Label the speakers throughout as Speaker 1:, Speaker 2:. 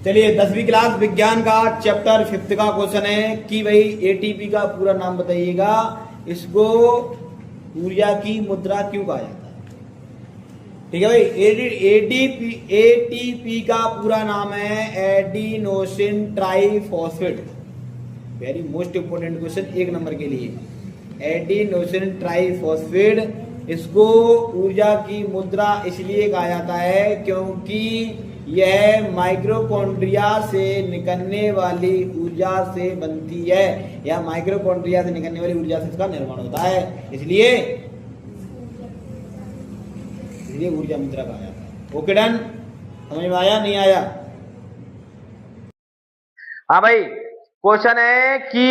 Speaker 1: चलिए 10वीं क्लास विज्ञान का चैप्टर 5 का क्वेश्चन है कि भाई एटीपी का पूरा नाम बताइएगा। इसको ऊर्जा की मुद्रा क्यों कहा जाता है? ठीक है भाई। एटीपी एटीपी का पूरा नाम है adenosine triphosphate. Very most important question, 1 number के लिए। एडिनोसिन ट्राइफॉस्फेट, इसको ऊर्जा की मुद्रा इसलिए कहा जाता है क्योंकि यह माइक्रोकॉन्ड्रिया से निकलने वाली ऊर्जा से बनती है, या माइक्रोकॉन्ड्रिया से निकलने वाली ऊर्जा से इसका निर्माण होता है, इसलिए ऊर्जा मुद्रा कहा जाता है। ओके डन, समझ में आया नहीं आया?
Speaker 2: हाँ भाई, क्वेश्चन है कि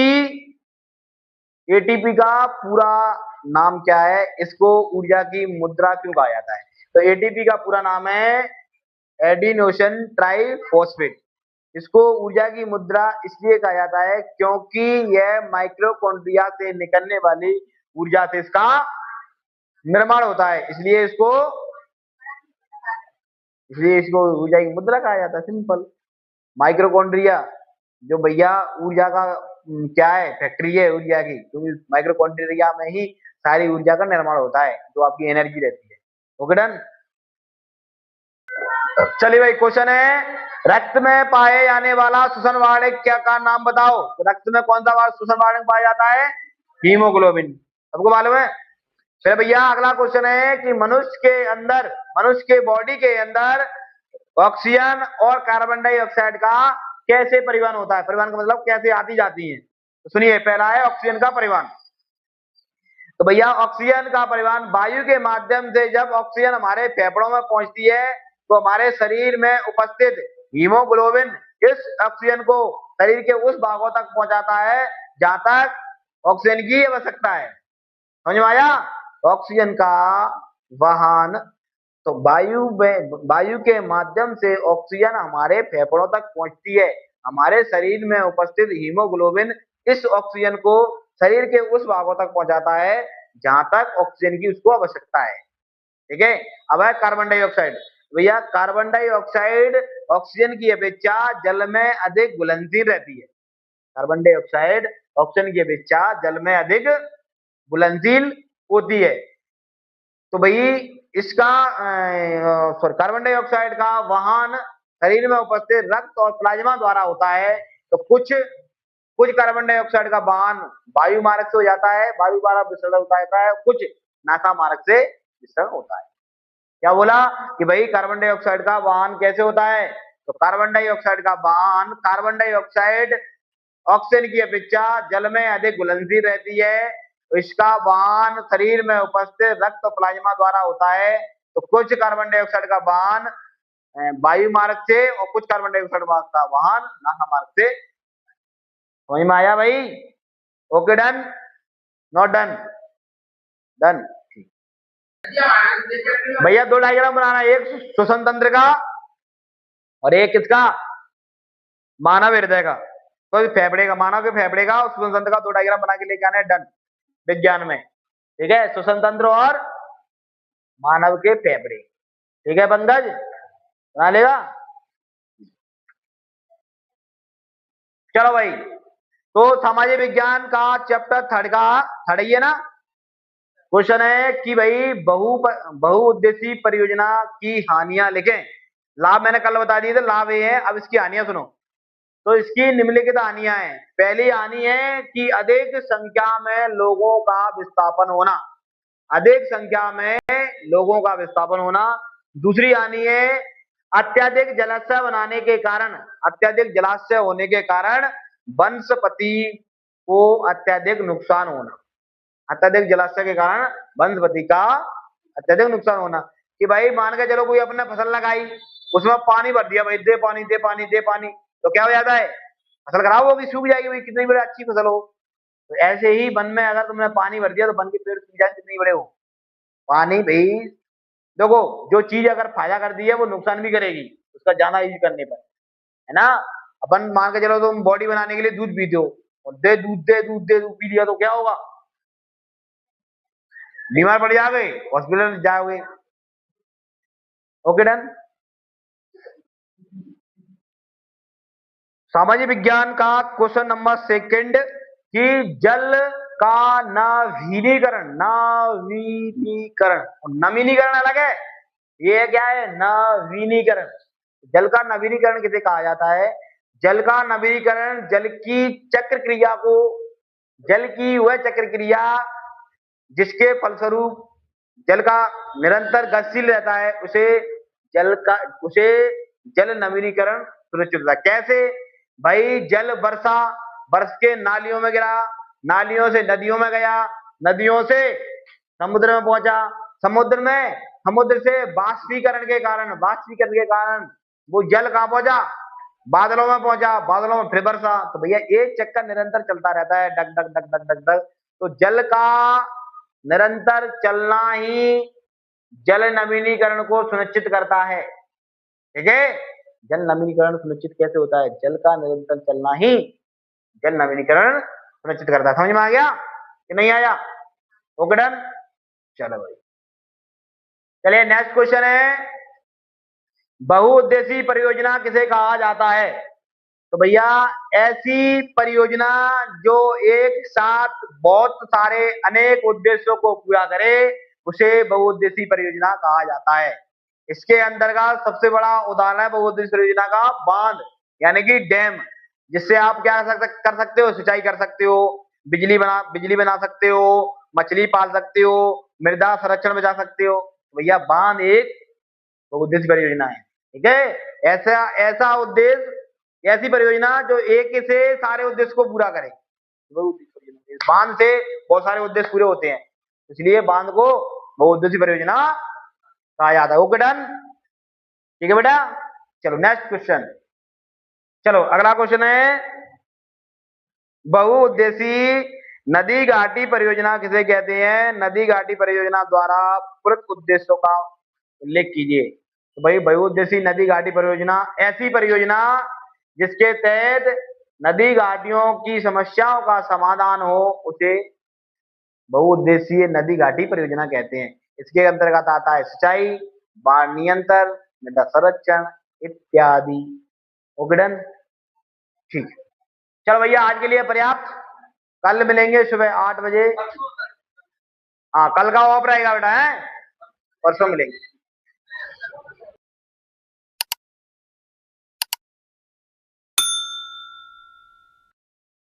Speaker 2: एटीपी का पूरा नाम क्या है, इसको ऊर्जा की मुद्रा क्यों कहा जाता है। तो एटीपी का पूरा नाम है एडिनोसिन ट्राइफॉस्फेट। इसको ऊर्जा की मुद्रा इसलिए कहा जाता है क्योंकि यह माइक्रोकॉन्ड्रिया से निकलने वाली ऊर्जा से इसका निर्माण होता है, इसलिए इसको ऊर्जा की मुद्रा कहा जाता है। सिंपल। माइक्रोकॉन्ड्रिया जो भैया ऊर्जा का क्या है, फैक्ट्री है ऊर्जा की, क्योंकि माइक्रोकॉन्ड्रिया में ही सारी ऊर्जा का निर्माण होता है, जो आपकी एनर्जी रहती है। Okay done. चलिए भाई, क्वेश्चन है रक्त में पाए जाने वाला श्वसन वाहक क्या का नाम बताओ। तो रक्त में कौन सा श्वसन वाहक पाया जाता है? हीमोग्लोबिन। सबको मालूम है। फिर भैया अगला क्वेश्चन है कि मनुष्य के बॉडी के अंदर ऑक्सीजन और कार्बन डाइऑक्साइड का कैसे परिवहन होता है। परिवहन का मतलब कैसे आती जाती है। तो सुनिए, पहला है ऑक्सीजन का परिवहन। तो भैया ऑक्सीजन का परिवहन वायु के माध्यम से, जब ऑक्सीजन हमारे फेफड़ों में पहुंचती है तो हमारे शरीर में उपस्थित हीमोग्लोबिन इस ऑक्सीजन को शरीर के उस भागों तक पहुंचाता है जहां तक ऑक्सीजन की आवश्यकता है। समझ में आया? ऑक्सीजन का वाहन, तो वायु के माध्यम से ऑक्सीजन हमारे फेफड़ों तक पहुंचती है। हमारे शरीर में उपस्थित हीमोग्लोबिन इस ऑक्सीजन को शरीर के उस भागों तक पहुंचाता है जहां तक ऑक्सीजन की उसको आवश्यकता है। ठीक है। अब है कार्बन डाइऑक्साइड। भैया कार्बन डाइऑक्साइड ऑक्सीजन की अपेक्षा जल में अधिक घुलनशील रहती है। कार्बन डाइऑक्साइड ऑक्सीजन की अपेक्षा जल में अधिक घुलनशील होती है। तो भाई इसका कार्बन डाइऑक्साइड का वाहन शरीर में उपस्थित रक्त और प्लाज्मा द्वारा होता है। तो कुछ कुछ कार्बन डाइऑक्साइड का वाहन वायु मार्ग से हो जाता है, वायु द्वारा विसर्जन होता है, कुछ नासा मार्ग से विसर्जन होता है। क्या बोला कि भाई कार्बन डाइऑक्साइड का वाहन कैसे होता है। तो कार्बन डाइऑक्साइड का वाहन, कार्बन डाइऑक्साइड ऑक्सीजन की अपेक्षा जल में अधिक घुलनशील रहती है, तो इसका वाहन शरीर में उपस्थित रक्त प्लाज्मा द्वारा होता है। तो कुछ कार्बन डाइऑक्साइड का वाहन वायु मार्ग से और कुछ कार्बन डाइऑक्साइड का वाहन नासा मार्ग से। समझ में आया भाई? Okay done, not done? Done. भैया दो डायग्राम बनाना है, एक श्वसन तंत्र का और एक किसका, मानव हृदय का। तो फेफड़े का, मानव के फेफड़े का और श्वसन तंत्र का दो डायग्राम बना के लेके आना है। डन, विज्ञान में। ठीक है, श्वसन तंत्र और मानव के फेफड़े। ठीक है पंकज, बना लेगा। चलो भाई, तो सामाजिक विज्ञान का चैप्टर थर्ड ही है ना। क्वेश्चन है कि भाई बहुउद्देशीय परियोजना की हानियां लिखें। लाभ मैंने कल बता दिए थे, लाभ ये है। अब इसकी हानियां सुनो। तो इसकी निम्नलिखित हानियां हैं। पहली हानि है कि अधिक संख्या में लोगों का विस्थापन होना। अधिक संख्या में लोगों का विस्थापन होना। दूसरी हानि है अत्यधिक जलाशय बनाने के कारण, अत्यधिक जलाशय होने के कारण वनस्पति को अत्यधिक नुकसान होना। अत्यधिक जलाशय के कारण वनस्पति का अत्यधिक नुकसान होना। कि भाई मान के चलो कोई अपने फसल लगाई, उसमें पानी भर दिया, भाई दे पानी दे पानी दे पानी, तो क्या हो जाता है, फसल खराब होगी, सूख जाएगी। भाई कितनी बड़ी अच्छी फसल हो। तो ऐसे ही वन में अगर तुमने पानी भर दिया तो वन के पेड़ सूख जाए, कितनी बड़े हो। पानी भाई देखो, जो चीज अगर फायदा कर दी है वो नुकसान भी करेगी उसका ज्यादा यूज करने पर, है ना। अपन मान के चलो तुम बॉडी बनाने के लिए दूध पीते हो, और दूध पी लिया तो क्या होगा, बीमार पड़ जाओगे, हॉस्पिटल जाओगे। Okay done. सामाजिक विज्ञान का क्वेश्चन नंबर सेकंड कि जल का नवीनीकरण अलग है, ये क्या है? नवीनीकरण। जल का नवीनीकरण किसे कहा जाता है? जल का नवीनीकरण जल की वह चक्र क्रिया जिसके फलस्वरूप जल का निरंतर गतिशील रहता है, उसे जल नवीनीकरण सुनिश्चित होता है। कैसे भाई? जल बरस के नालियों में गिरा, नालियों से नदियों में गया, नदियों से समुद्र में पहुंचा, समुद्र से वाष्पीकरण के कारण वो जल कहां पहुंचा? बादलों में पहुंचा, बादलों में फिर बरसा। तो भैया एक चक्कर निरंतर चलता रहता है, डग डग डग डग डग डग। तो जल का निरंतर चलना ही जल नवीनीकरण को सुनिश्चित करता है। ठीक है? जल नवीनीकरण सुनिश्चित कैसे होता है? जल का निरंतर चलना ही जल नवीनीकरण सुनिश्चित करता है। समझ में आ गया कि नहीं आया? Okay done. चलो भाई, चलिए नेक्स्ट क्वेश्चन है, बहुउद्देशीय परियोजना किसे कहा जाता है? तो भैया ऐसी परियोजना जो एक साथ बहुत सारे अनेक उद्देश्यों को पूरा करे, उसे बहुउद्देशीय परियोजना कहा जाता है। इसके अंतर्गत सबसे बड़ा उदाहरण है बहुउद्देशीय परियोजना का बांध, यानी कि डैम, जिससे आप क्या कर सकते हो? सिंचाई कर सकते हो, बिजली बना सकते हो, मछली पाल सकते हो, मृदा संरक्षण में जा सकते हो। तो भैया बांध एक बहुउद्देशीय परियोजना है। ठीक है? ऐसा उद्देश्य, ऐसी परियोजना जो एक से सारे उद्देश्य को पूरा करे, बांध से बहुत सारे उद्देश्य पूरे होते हैं, इसलिए बांध को बहुउद्देशीय परियोजना कहा जाता है। Okay done. ठीक है बेटा, चलो नेक्स्ट क्वेश्चन। चलो अगला क्वेश्चन है, बहुउद्देशीय नदी घाटी परियोजना किसे कहते हैं? नदी घाटी परियोजना द्वारा पूरक उद्देश्यों का उल्लेख कीजिए। तो भाई बहुउद्देशीय नदी घाटी परियोजना ऐसी परियोजना जिसके तहत नदी घाटियों की समस्याओं का समाधान हो, उसे बहुउद्देशीय नदी घाटी परियोजना कहते हैं। इसके अंतर्गत आता है सिंचाई, बाढ़ नियंत्रण, मृदा संरक्षण इत्यादि। Okay done. ठीक है, चलो भैया आज के लिए पर्याप्त। कल मिलेंगे सुबह 8 बजे। हाँ कल का ऑफ रहेगा बेटा, है परसों मिलेंगे।